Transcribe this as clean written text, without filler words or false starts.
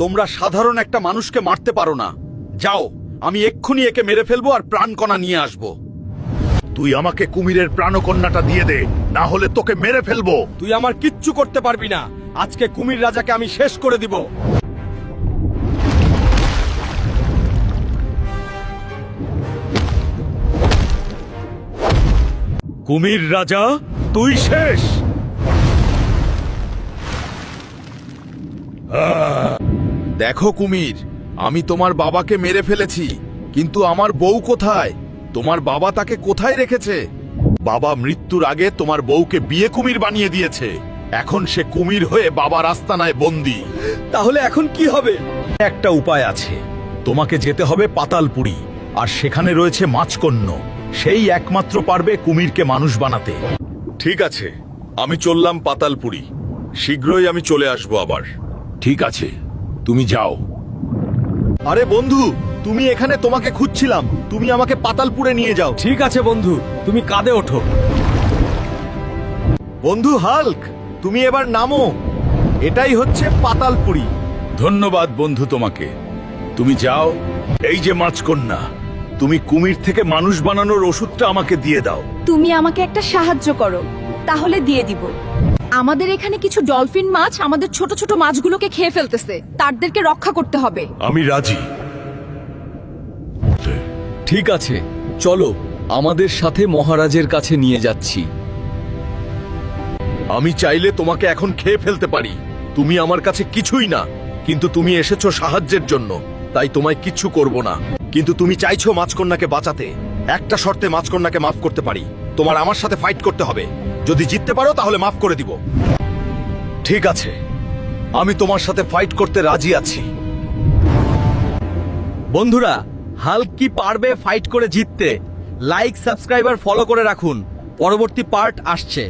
তোমরা সাধারণ একটা মানুষকে মারতে পারো না। যাও, আমি এক্ষুনি একে মেরে ফেলবো আর প্রাণকণা নিয়ে আসবো। তুই আমাকে কুমিরের প্রাণকন্যাটা দিয়ে দে, না হলে তোকে মেরে ফেলবো। তুই আমার কিচ্ছু করতে পারবি না। আজকে কুমির রাজাকে আমি শেষ করে দিব। কুমির রাজা, তুই শেষ। দেখো কুমির, আমি তোমার বাবাকে মেরে ফেলেছি, কিন্তু আমার বউ কোথায়? তোমার বাবা তাকে কোথায় রেখেছে? বাবা মৃত্যুর আগে তোমার বউকে বিয়ে কুমির বানিয়ে দিয়েছে। এখন সে কুমির হয়ে বাবার আস্তানায় বন্দী। তাহলে এখন কি হবে? একটা উপায় আছে, তোমাকে যেতে হবে পাতালপুরী, আর সেখানে রয়েছে মাছকন্য। সেই একমাত্র পারবে কুমিরকে মানুষ বানাতে। ঠিক আছে, আমি চললাম পাতালপুরী। শীঘ্রই আমি চলে আসবো আবার। ঠিক আছে, তুমি যাও। আরে বন্ধু, তুমি এখানে, তোমাকে খুঁজছিলাম। তুমি আমাকে পাতালপুরে নিয়ে যাও। ঠিক আছে বন্ধু, তুমি কাঁধে ওঠো। বন্ধু হাল্ক, তুমি এবার নামো। এটাই হচ্ছে পাতালপুরী। ধন্যবাদ বন্ধু তোমাকে। তুমি যাও। এই যে মাছকন্যা, তুমি কুমির থেকে মানুষ বানানোর ওষুধটা আমাকে দিয়ে দাও। তুমি আমাকে একটা সাহায্য করো, তাহলে দিয়ে দিব। আমাদের এখানে কিছু ডলফিন মাছ আমাদের ছোট ছোট মাছগুলোকে খেয়ে ফেলতেছে, তাদেরকে রক্ষা করতে হবে। আমি রাজি। ঠিক আছে, চলো, আমাদের সাথে মহারাজের কাছে নিয়ে যাচ্ছি। আমি চাইলে তোমাকে এখন খেয়ে ফেলতে পারি। তুমি আমার কাছে কিছুই না, কিন্তু তুমি এসেছো সাহায্যের জন্য, তাই তোমায় কিচ্ছু করব না। কিন্তু তুমি চাইছো মাছকন্যাকে বাঁচাতে। একটা শর্তে মাছকন্যাকে মাফ করতে পারি। তোমার আমার সাথে ফাইট করতে হবে। যদি জিততে পারো তাহলে মাফ করে দিব। ঠিক আছে, আমি তোমার সাথে ফাইট করতে রাজি আছি। বন্ধুরা, হাল্ক কি পারবে ফাইট করে জিততে? লাইক, সাবস্ক্রাইব আর ফলো করে রাখুন, পরবর্তী পার্ট আসছে।